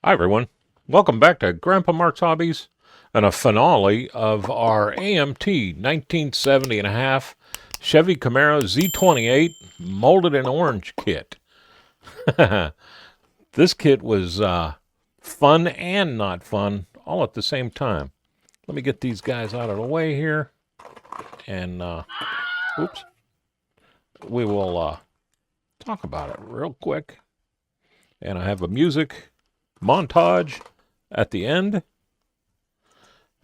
Hi, everyone. Welcome back to Grandpa Mark's Hobbies and a finale of our AMT 1970 and a half Chevy Camaro Z28 molded in orange kit. This kit was fun and not fun all at the same time. Let me get these guys out of the way here, and oops, we will talk about it real quick. And I have a music montage at the end,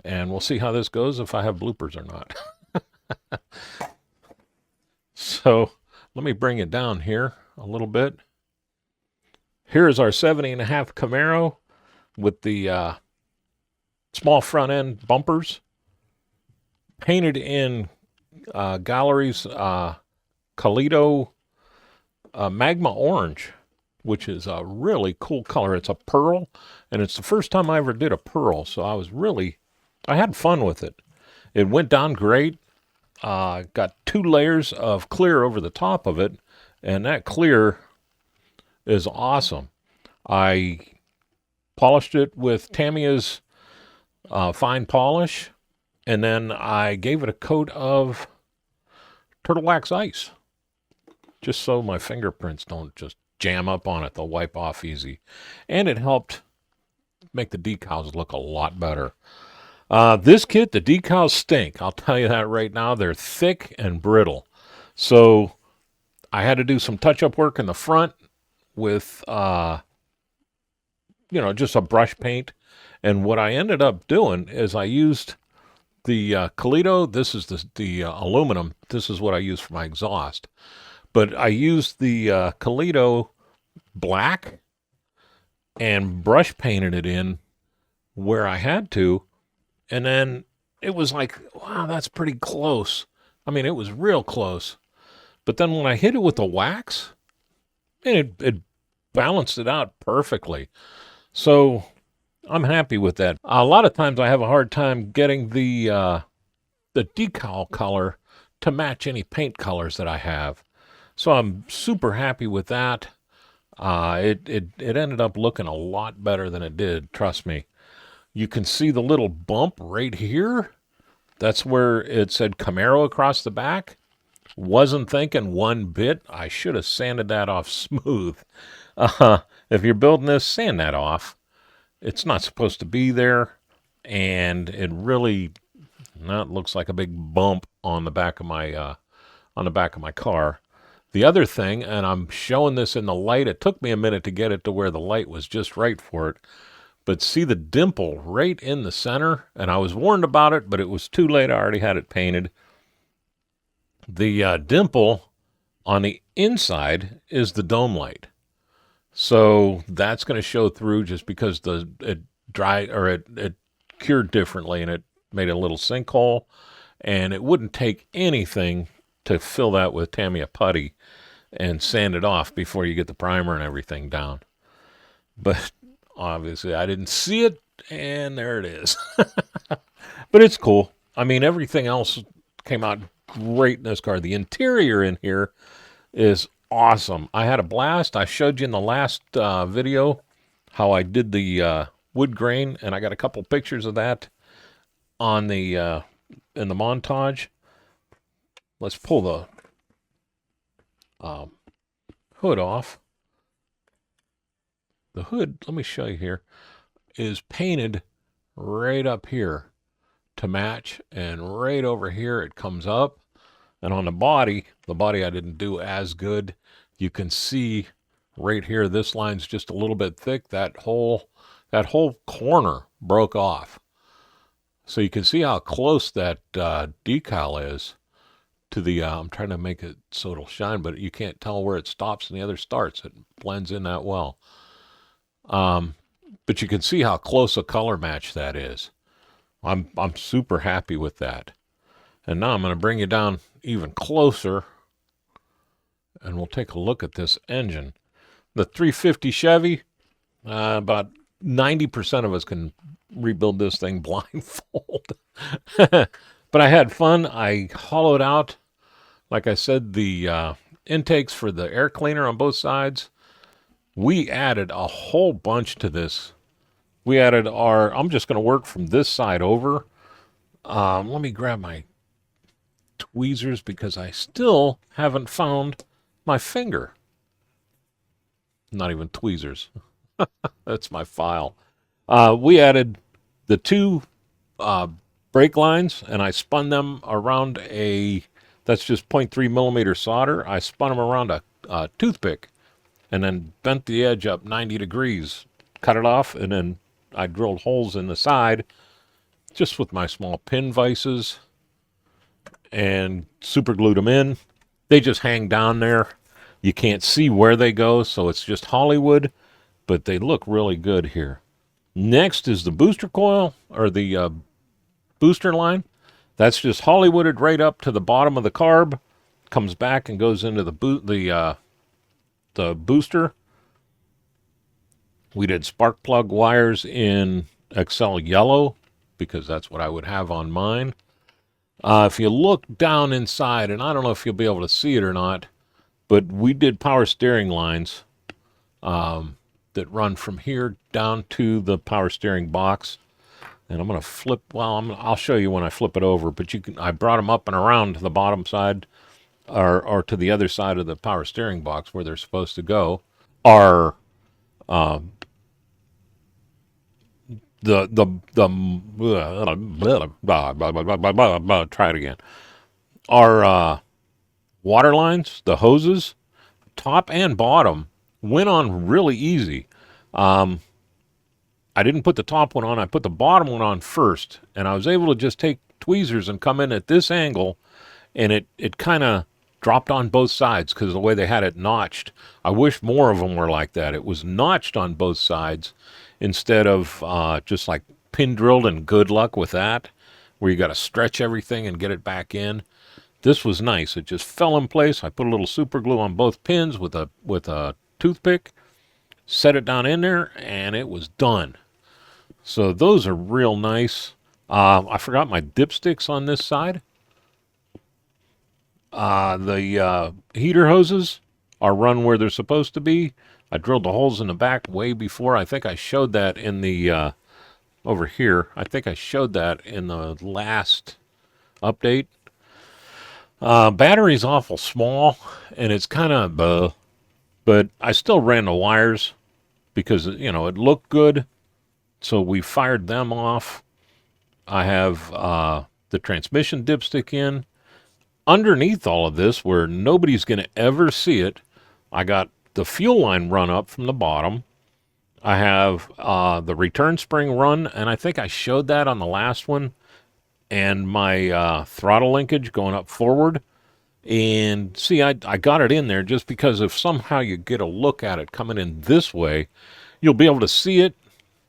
and we'll see how this goes, if I have bloopers or not. So let me bring it down here a little bit. Here's our 70 and a half Camaro with the small front end bumpers painted in Gallery's Toledo Magma Orange, which is a really cool color. It's a pearl, and it's the first time I ever did a pearl, so I had fun with it. It went down great. Got 2 layers of clear over the top of it, and that clear is awesome. I polished it with Tamiya's fine polish, and then I gave it a coat of turtle wax ice, just so my fingerprints don't just jam up on it. They'll wipe off easy. And it helped make the decals look a lot better. This kit, the decals stink. I'll tell you that right now. They're thick and brittle. So I had to do some touch-up work in the front with, just a brush paint. And what I ended up doing is I used the Toledo. This is the aluminum. This is what I use for my exhaust. But I used the Toledo black and brush painted it in where I had to. And then it was like, wow, that's pretty close. I mean, it was real close. But then when I hit it with the wax, man, it balanced it out perfectly. So I'm happy with that. A lot of times I have a hard time getting the decal color to match any paint colors that I have. So I'm super happy with that. It ended up looking a lot better than it did, trust me. You can see the little bump right here. That's where it said Camaro across the back. Wasn't thinking one bit. I should have sanded that off smooth. If you're building this, sand that off. It's not supposed to be there, and it really looks like a big bump on the back of my car. The other thing, and I'm showing this in the light, it took me a minute to get it to where the light was just right for it, but see the dimple right in the center, and I was warned about it, but it was too late. I already had it painted. The dimple on the inside is the dome light, so that's going to show through just because it cured differently, and it made a little sinkhole, and it wouldn't take anything to fill that with Tamiya putty and sand it off before you get the primer and everything down. But obviously I didn't see it, and there it is. But it's cool. I mean, everything else came out great in this car. The interior in here is awesome. I had a blast. I showed you in the last video how I did the wood grain, and I got a couple pictures of that on the in the montage. Let's pull the hood off. The hood, let me show you here, is painted right up here to match, and right over here it comes up. And on the body I didn't do as good. You can see right here, this line's just a little bit thick. That whole corner broke off. So you can see how close that decal is to the, I'm trying to make it so it'll shine, but you can't tell where it stops and the other starts. It blends in that well. But you can see how close a color match that is. I'm super happy with that. And now I'm going to bring you down even closer, and we'll take a look at this engine. The 350 Chevy, about 90% of us can rebuild this thing blindfold. But I had fun. I hollowed out, like I said, the intakes for the air cleaner on both sides. We added a whole bunch to this we added our, I'm just going to work from this side over. Let me grab my tweezers because I still haven't found my finger. Not even tweezers. That's my file. We added the two uh, brake lines, and I spun them around that's just 0.3 millimeter solder. I spun them around a toothpick and then bent the edge up 90 degrees, cut it off, and then I drilled holes in the side just with my small pin vices and super glued them in. They just hang down there. You can't see where they go, so it's just Hollywood, but they look really good here. Next is the booster coil, or the booster line. That's just Hollywooded right up to the bottom of the carb, comes back and goes into the booster. We did spark plug wires in Excel yellow because that's what I would have on mine. If you look down inside, and I don't know if you'll be able to see it or not, but we did power steering lines that run from here down to the power steering box. And I'm going to flip, I'll show you when I flip it over, but I brought them up and around to the bottom side or to the other side of the power steering box where they're supposed to go. Our try it again. Our water lines, the hoses, top and bottom, went on really easy. I didn't put the top one on. I put the bottom one on first, and I was able to just take tweezers and come in at this angle, and it kind of dropped on both sides because of the way they had it notched. I wish more of them were like that. It was notched on both sides instead of just like pin drilled, and good luck with that, where you got to stretch everything and get it back in. This was nice. It just fell in place. I put a little super glue on both pins with a toothpick, set it down in there, and it was done. So those are real nice. I forgot my dipsticks on this side. The heater hoses are run where they're supposed to be. I drilled the holes in the back way before. I think I showed that in the over here. I think I showed that in the last update. Battery's awful small, and it's kind of but I still ran the wires because, it looked good. So we fired them off. I have the transmission dipstick in. Underneath all of this, where nobody's going to ever see it, I got the fuel line run up from the bottom. I have the return spring run, and I think I showed that on the last one, and my throttle linkage going up forward. And see, I got it in there just because if somehow you get a look at it coming in this way, you'll be able to see it,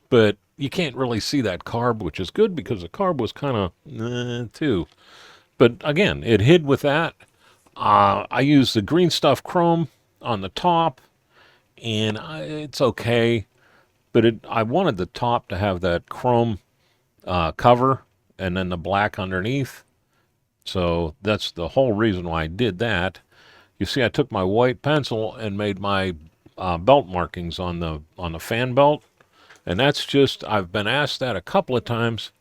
but you can't really see that carb, which is good because the carb was kind of too. But again, it hid with that. I used the green stuff chrome on the top, and it's okay. But I wanted the top to have that chrome cover and then the black underneath. So that's the whole reason why I did that. You see, I took my white pencil and made my belt markings on the fan belt. And that's just, I've been asked that a couple of times.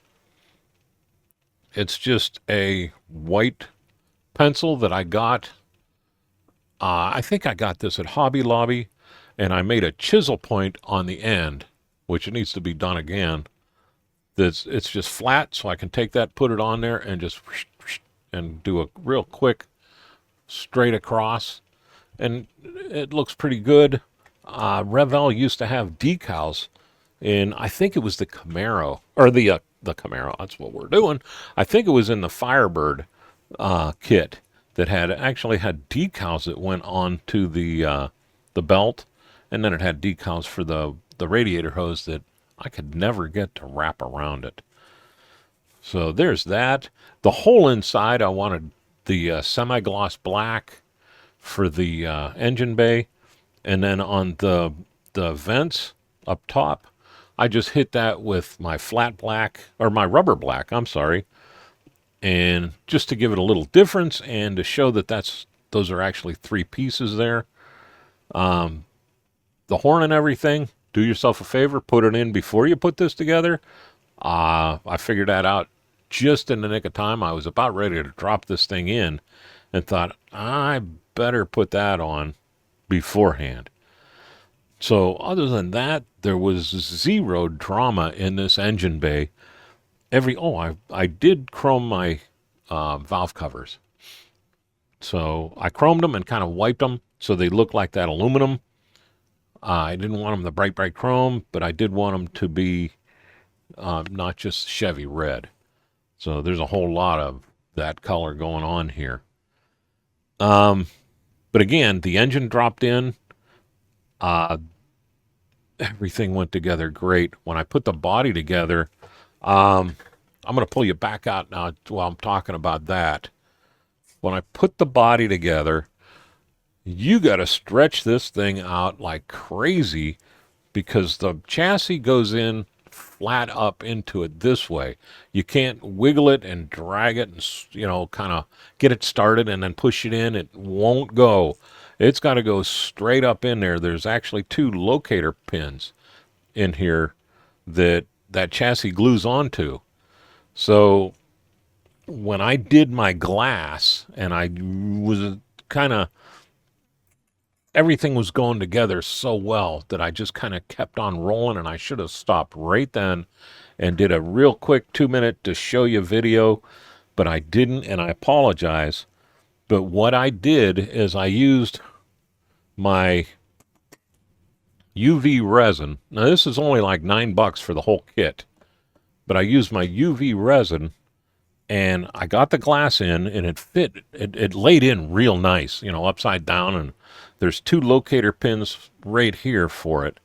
It's just a white pencil that I got. I think I got this at Hobby Lobby, and I made a chisel point on the end, which needs to be done again. It's just flat, so I can take that, put it on there, and just and do a real quick straight across. And it looks pretty good. Revell used to have decals, and I think it was the Camaro, or the Camaro, that's what we're doing. I think it was in the Firebird kit that actually had decals that went on to the belt, and then it had decals for the radiator hose that I could never get to wrap around it. So there's that. The whole inside, I wanted the semi-gloss black for the engine bay, and then on the vents up top, I just hit that with my flat black, or my rubber black, I'm sorry, and just to give it a little difference and to show that those are actually three pieces there. The horn and everything, do yourself a favor, put it in before you put this together. I figured that out just in the nick of time. I was about ready to drop this thing in and thought, I better put that on beforehand. So other than that, there was zero drama in this engine bay. I did chrome my valve covers. So I chromed them and kind of wiped them so they look like that aluminum. I didn't want them the bright, bright chrome, but I did want them to be not just Chevy red. So there's a whole lot of that color going on here. But again, the engine dropped in. Everything went together great. When I put the body together, I'm going to pull you back out now while I'm talking about that. When I put the body together, you got to stretch this thing out like crazy because the chassis goes in flat up into it this way. You can't wiggle it and drag it and, kind of get it started and then push it in. It won't go. It's got to go straight up in there. There's actually 2 locator pins in here that chassis glues onto. So when I did my glass and I was kind of, everything was going together so well that I just kind of kept on rolling, and I should have stopped right then and did a real quick 2-minute to show you video, but I didn't, and I apologize. But what I did is I used my UV resin. Now this is only like $9 for the whole kit, but I used my UV resin and I got the glass in and it fit, it laid in real nice, upside down, and there's 2 locator pins right here for it.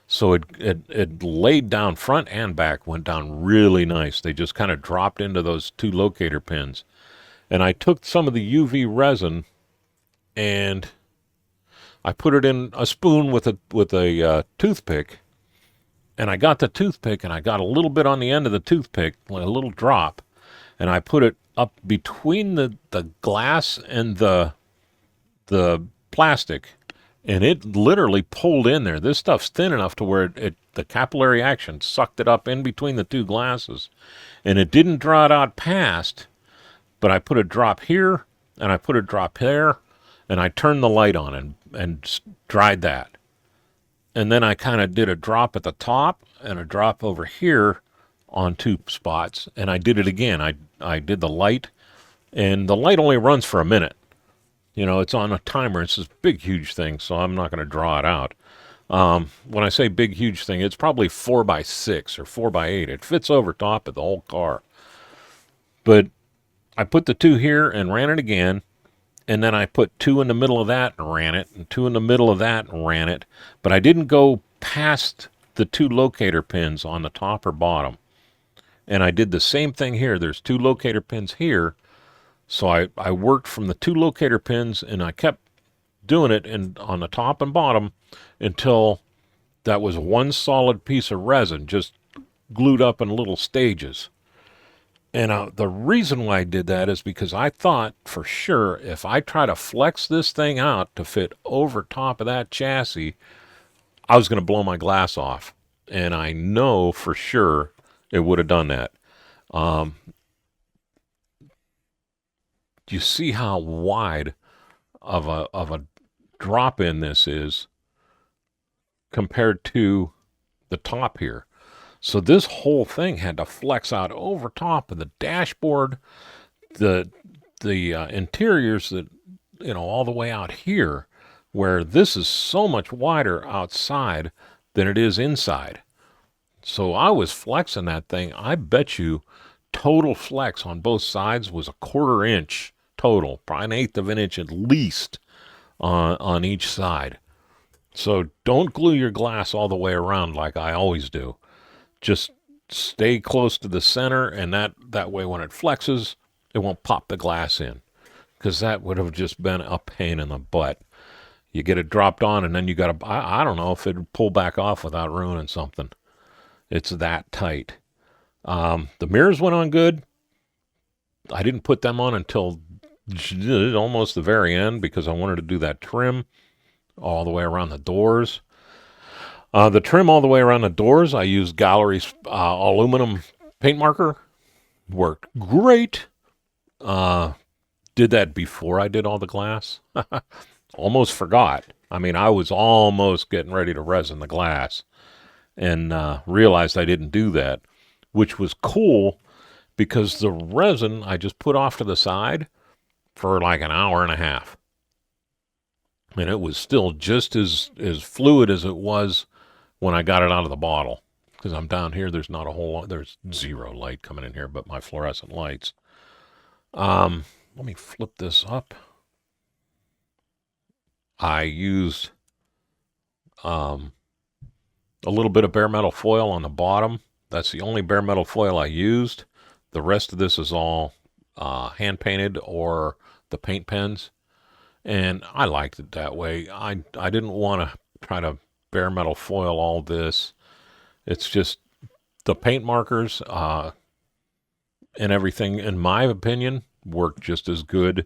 So it laid down front and back, went down really nice. They just kind of dropped into those 2 locator pins. And I took some of the UV resin and I put it in a spoon with a toothpick, and I got the toothpick and I got a little bit on the end of the toothpick, like a little drop, and I put it up between the glass and the plastic, and it literally pulled in there. This stuff's thin enough to where the capillary action sucked it up in between the 2 glasses, and it didn't draw it out past. But I put a drop here, and I put a drop there, and I turned the light on and dried that. And then I kind of did a drop at the top and a drop over here on 2 spots, and I did it again. I did the light, and the light only runs for a minute. It's on a timer. It's this big, huge thing, so I'm not going to draw it out. When I say big, huge thing, it's probably 4x6 or 4x8. It fits over top of the whole car. But I put the 2 here and ran it again, and then I put 2 in the middle of that and ran it, and 2 in the middle of that and ran it. But I didn't go past the 2 locator pins on the top or bottom. And I did the same thing here. There's 2 locator pins here. So I worked from the 2 locator pins, and I kept doing it on the top and bottom until that was one solid piece of resin, just glued up in little stages. And the reason why I did that is because I thought for sure if I try to flex this thing out to fit over top of that chassis, I was going to blow my glass off. And I know for sure it would have done that. You see how wide of a drop in this is compared to the top here. So this whole thing had to flex out over top of the dashboard, the interiors that, all the way out here, where this is so much wider outside than it is inside. So I was flexing that thing. I bet you total flex on both sides was a 1/4 inch total, probably 1/8 of an inch at least on each side. So don't glue your glass all the way around like I always do. Just stay close to the center, and that way when it flexes, it won't pop the glass in, because that would have just been a pain in the butt. You get it dropped on, and then you got to, I don't know if it'd pull back off without ruining something. It's that tight. The mirrors went on good. I didn't put them on until almost the very end because I wanted to do that trim all the way around the doors. The trim all the way around the doors, I used Gallery's aluminum paint marker. Worked great. Uh, did that before I did all the glass. Almost forgot. I mean, I was almost getting ready to resin the glass and realized I didn't do that, which was cool because the resin I just put off to the side for like an hour and a half. And it was still just as fluid as it was when I got it out of the bottle. Because I'm down here, there's not a whole lot, there's zero light coming in here but my fluorescent lights. Let me flip this up. I used a little bit of bare metal foil on the bottom. That's the only bare metal foil I used. The rest of this is all hand painted or the paint pens. And I liked it that way. I didn't want to try to bare metal foil all this. It's just the paint markers and everything, in my opinion, work just as good.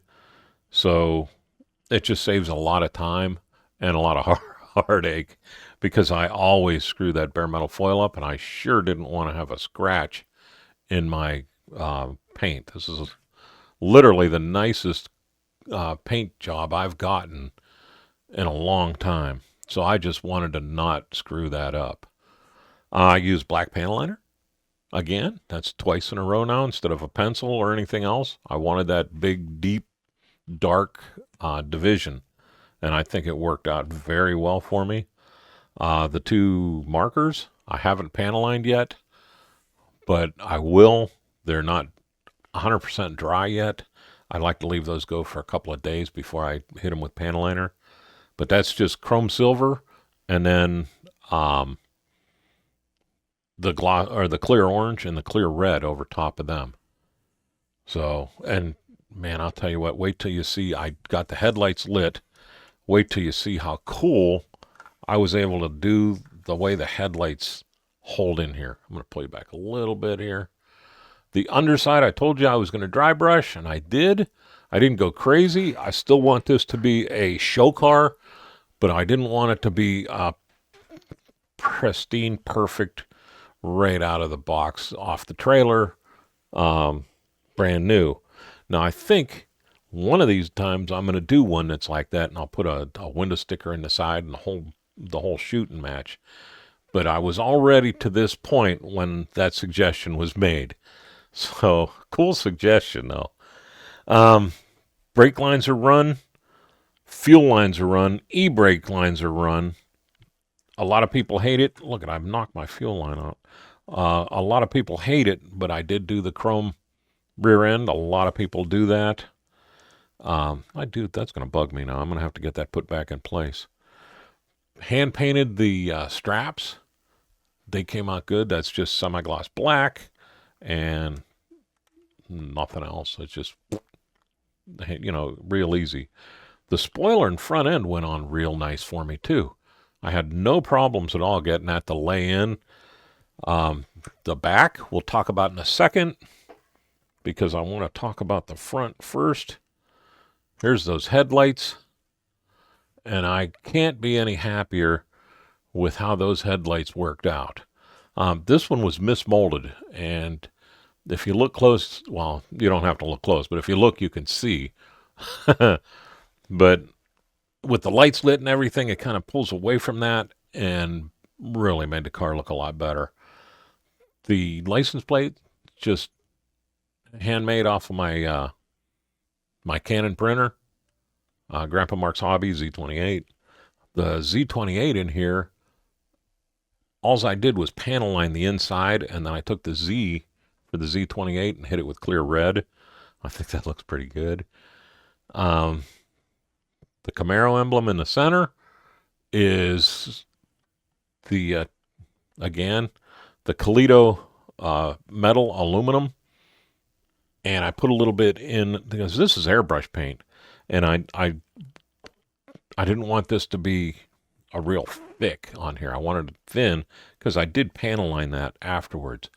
So it just saves a lot of time and a lot of heartache because I always screw that bare metal foil up, and I sure didn't want to have a scratch in my paint. This is literally the nicest paint job I've gotten in a long time. So I just wanted to not screw that up. I use black panel liner. Again, that's twice in a row now instead of a pencil or anything else. I wanted that big, deep, dark division, and I think it worked out very well for me. The two markers, I haven't panel lined yet, but I will. They're not 100% dry yet. I like to leave those go for a couple of days before I hit them with panel liner. But that's just chrome silver, and then the gloss or the clear orange and the clear red over top of them. So, and man, I'll tell you what, wait till you see, I got the headlights lit. Wait till you see how cool I was able to do the way the headlights hold in here. I'm going to pull you back a little bit here. The underside, I told you I was going to dry brush, and I did. I didn't go crazy. I still want this to be a show car, but I didn't want it to be pristine, perfect, right out of the box, off the trailer, brand new. Now, I think one of these times I'm going to do one that's like that, and I'll put a window sticker in the side and the whole shooting match. But I was already to this point when that suggestion was made. So, cool suggestion, though. Brake lines are run. Fuel lines are run. E-brake lines are run. A lot of people hate it. Look, I've knocked my fuel line out. A lot of people hate it, but I did do the chrome rear end. A lot of people do that. That's going to bug me now. I'm going to have to get that put back in place. Hand painted the straps. They came out good. That's just semi-gloss black and nothing else. It's just, real easy. The spoiler and front end went on real nice for me, too. I had no problems at all getting that to lay in. The back, we'll talk about in a second, because I want to talk about the front first. Here's those headlights, and I can't be any happier with how those headlights worked out. This one was mismolded, and if you look close, well, you don't have to look close, but if you look, you can see. But with the lights lit and everything, it kind of pulls away from that and really made the car look a lot better. The license plate, just handmade off of my my Canon printer, Grandpa Mark's Hobbies Z28. The Z28 in here, all I did was panel line the inside, and then I took the Z for the Z28 and hit it with clear red. I think that looks pretty good. The Camaro emblem in the center is the, again, the Toledo metal aluminum. And I put a little bit in, because this is airbrush paint. And I didn't want this to be a real thick on here. I wanted it thin, because I did panel line that afterwards.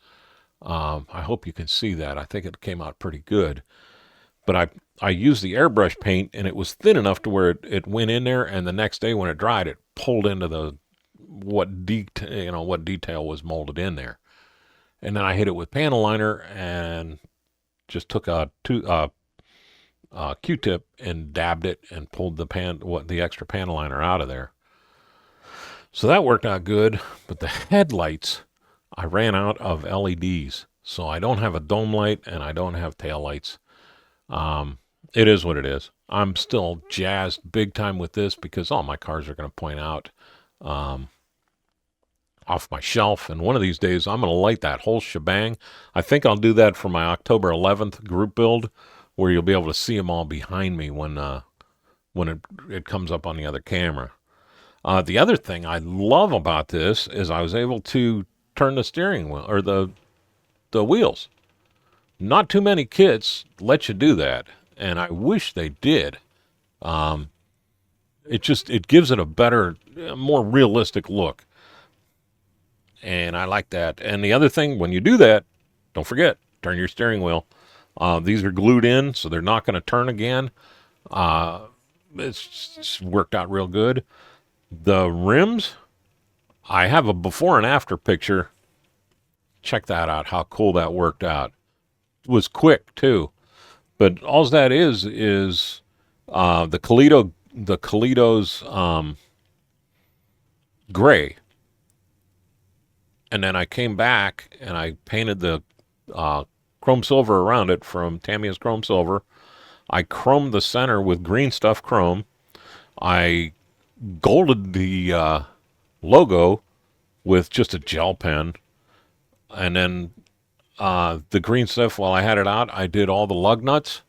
I hope you can see that. I think it came out pretty good. But I used the airbrush paint, and it was thin enough to where it went in there, and the next day when it dried, it pulled into the what detail was molded in there. And then I hit it with panel liner and just took a Q-tip and dabbed it and pulled the extra panel liner out of there. So that worked out good. But the headlights, I ran out of LEDs, so I don't have a dome light and I don't have tail lights. It is what it is. I'm still jazzed big time with this because all my cars are going to point out off my shelf, and one of these days I'm going to light that whole shebang. I think I'll do that for my October 11th group build, where you'll be able to see them all behind me when it comes up on the other camera. The other thing I love about this is I was able to turn the steering wheel or the wheels. Not too many kits let you do that, and I wish they did. It gives it a better, more realistic look. And I like that. And the other thing, when you do that, don't forget, turn your steering wheel. These are glued in, so they're not going to turn again. It's worked out real good. The rims, I have a before and after picture. Check that out, how cool that worked out. It was quick, too. But all that is the Toledo's gray. And then I came back and I painted the chrome silver around it from Tamiya's Chrome Silver. I chromed the center with green stuff chrome. I golded the logo with just a gel pen. And then the green stuff, while I had it out, I did all the lug nuts.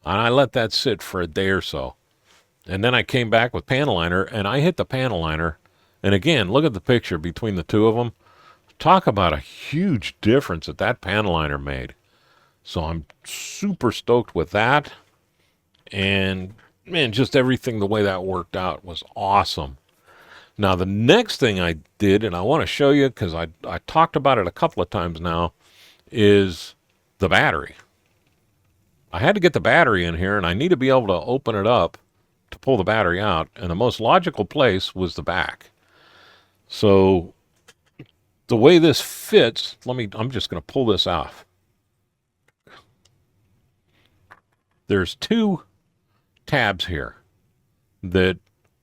And I let that sit for a day or so. And then I came back with panel liner, and I hit the panel liner. And again, look at the picture between the two of them. Talk about a huge difference that panel liner made. So I'm super stoked with that. And, man, just everything, the way that worked out was awesome. Now, the next thing I did, and I want to show you because I talked about it a couple of times now, is the battery. I had to get the battery in here, and I need to be able to open it up to pull the battery out. And the most logical place was the back. So the way this fits, I'm just going to pull this off. There's two tabs here that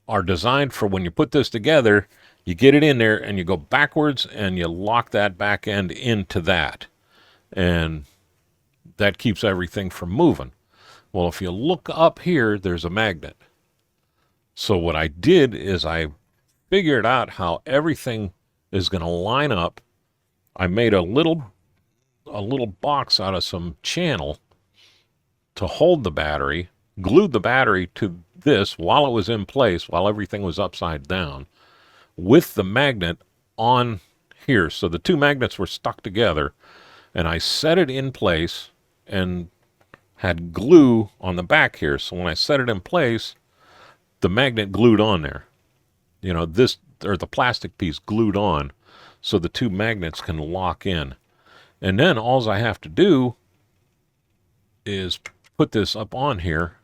are designed for when you put this together, you get it in there and you go backwards and you lock that back end into that. And that keeps everything from moving. Well, if you look up here, there's a magnet. So what I did is I figured out how everything is going to line up. I made a little box out of some channel to hold the battery, glued the battery to this while it was in place, while everything was upside down, with the magnet on here. So the two magnets were stuck together, and I set it in place and had glue on the back here. So when I set it in place, the magnet glued on there. The plastic piece glued on, so the two magnets can lock in. And then all I have to do is put this up on here,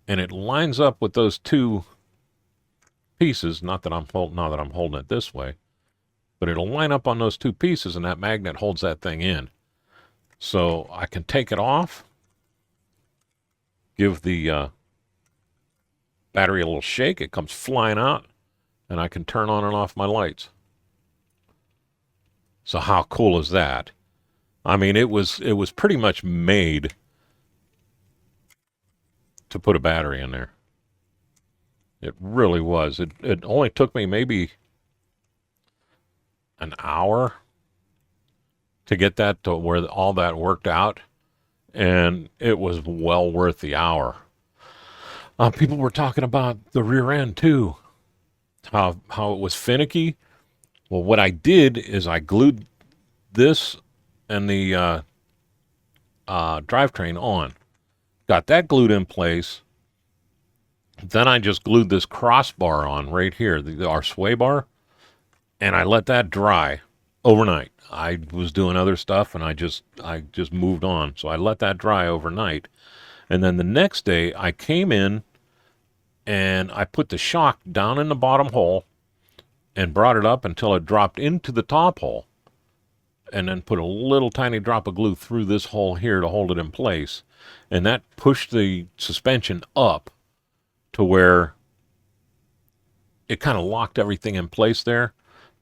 and it lines up with those two pieces. Not that I'm holding it this way, but it'll line up on those two pieces, and that magnet holds that thing in. So I can take it off, give the battery a little shake, it comes flying out, and I can turn on and off my lights. So how cool is that? I mean, it was pretty much made to put a battery in there. It really was. It only took me maybe an hour to get that to where all that worked out, and it was well worth the hour. People were talking about the rear end too, how it was finicky. Well, what I did is I glued this and the drivetrain on. Got that glued in place. Then I just glued this crossbar on right here, our sway bar, and I let that dry overnight. I was doing other stuff, and I just moved on. So I let that dry overnight. And then the next day, I came in, and I put the shock down in the bottom hole, and brought it up until it dropped into the top hole, and then put a little tiny drop of glue through this hole here to hold it in place. And that pushed the suspension up to where it kind of locked everything in place there.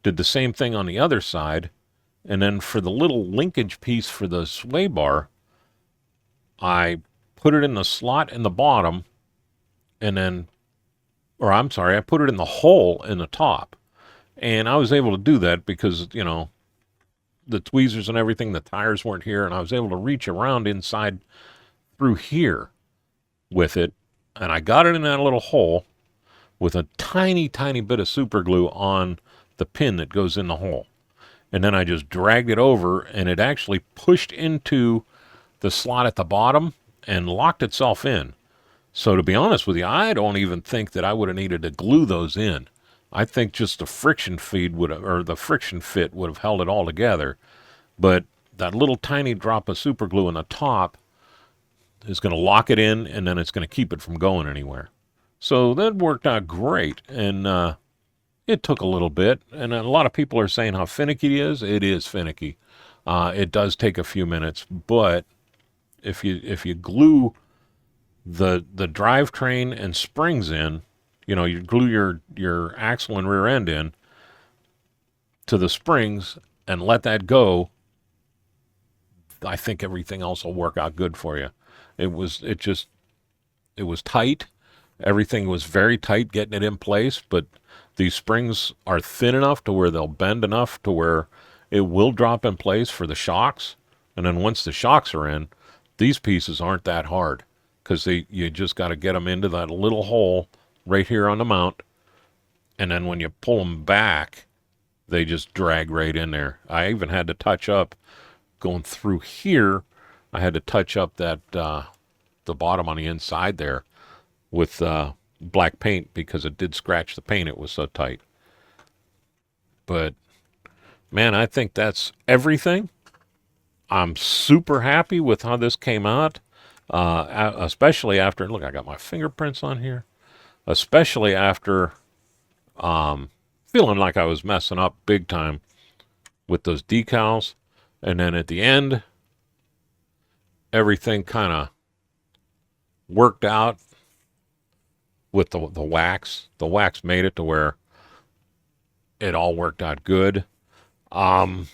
Did the same thing on the other side. And then for the little linkage piece for the sway bar, I put it in the slot in the bottom, and then, or I'm sorry, I put it in the hole in the top. And I was able to do that because, you know, the tweezers and everything, the tires weren't here, and I was able to reach around inside through here with it. And I got it in that little hole with a tiny, tiny bit of super glue on the pin that goes in the hole. And then I just dragged it over, and it actually pushed into the slot at the bottom and locked itself in. So to be honest with you, I don't even think that I would have needed to glue those in. I think just the friction feed would have, or the friction fit would have held it all together. But that little tiny drop of super glue in the top is going to lock it in, and then it's going to keep it from going anywhere. So that worked out great. And it took a little bit, and a lot of people are saying how finicky it is. It is finicky. It does take a few minutes, but if you glue the drivetrain and springs in, you know, you glue your axle and rear end in to the springs and let that go, I think everything else will work out good for you. It was tight. Everything was very tight getting it in place, but these springs are thin enough to where they'll bend enough to where it will drop in place for the shocks. And then once the shocks are in, these pieces aren't that hard because you just got to get them into that little hole right here on the mount. And then when you pull them back, they just drag right in there. I even had to touch up going through here. I had to touch up that the bottom on the inside there with black paint because it did scratch the paint. It was so tight. But man, I think that's everything. I'm super happy with how this came out, especially after, look, I got my fingerprints on here, especially after feeling like I was messing up big time with those decals. And then at the end, everything kind of worked out with the wax. The wax made it to where it all worked out good. One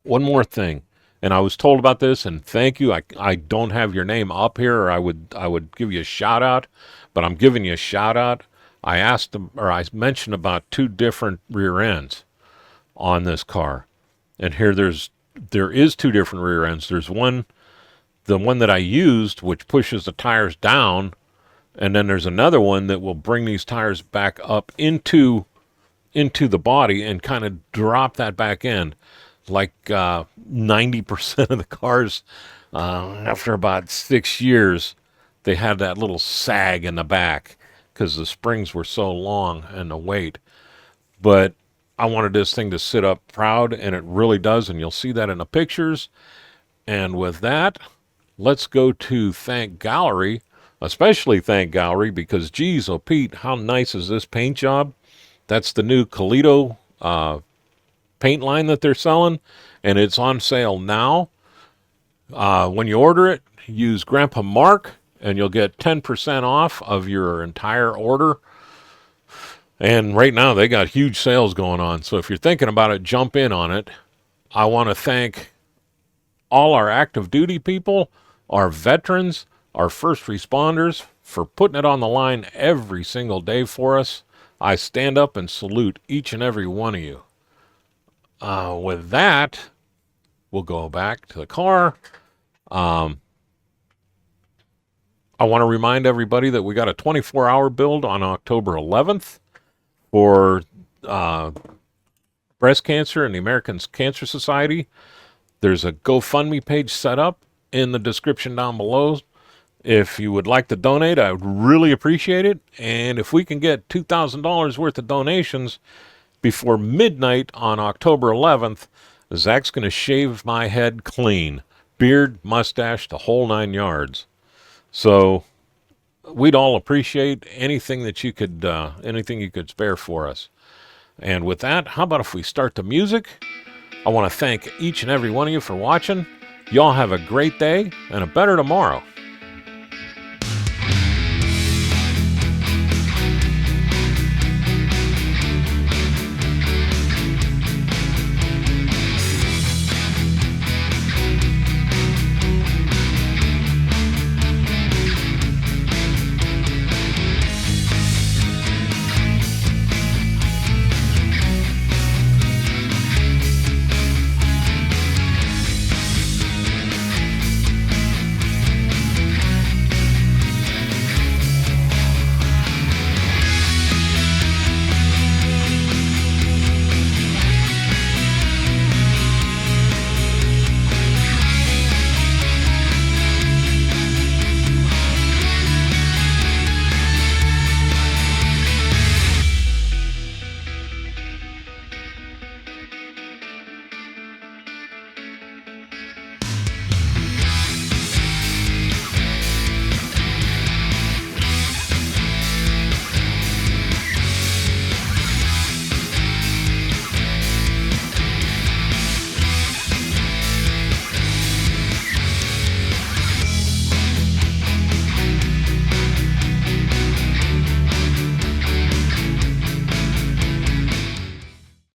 more thing, and I was told about this, and thank you. I don't have your name up here, or I would give you a shout out, but I'm giving you a shout out. I asked them, or I mentioned about 2 different rear ends on this car, and here there is 2 different rear ends. There's the one that I used, which pushes the tires down, and then there's another one that will bring these tires back up into the body and kind of drop that back in. Like 90% of the cars, after about 6 years, they had that little sag in the back because the springs were so long and the weight. But I wanted this thing to sit up proud, and it really does, and you'll see that in the pictures. And with that, let's go to Thank Gallery, especially Thank Gallery, because geez, oh Pete, how nice is this paint job? That's the new Colito paint line that they're selling, and it's on sale now. When you order it, use Grandpa Mark, and you'll get 10% off of your entire order. And right now, they got huge sales going on. So if you're thinking about it, jump in on it. I want to thank all our active duty people, our veterans, our first responders for putting it on the line every single day for us. I stand up and salute each and every one of you. With that, we'll go back to the car. I want to remind everybody that we got a 24-hour build on October 11th for breast cancer and the American Cancer Society. There's a GoFundMe page set up in the description down below. If you would like to donate, I would really appreciate it. And if we can get $2,000 worth of donations before midnight on October 11th, Zach's going to shave my head clean. Beard, mustache, the whole 9 yards. So we'd all appreciate anything that you could spare for us. And with that, how about if we start the music? I want to thank each and every one of you for watching. Y'all have a great day and a better tomorrow.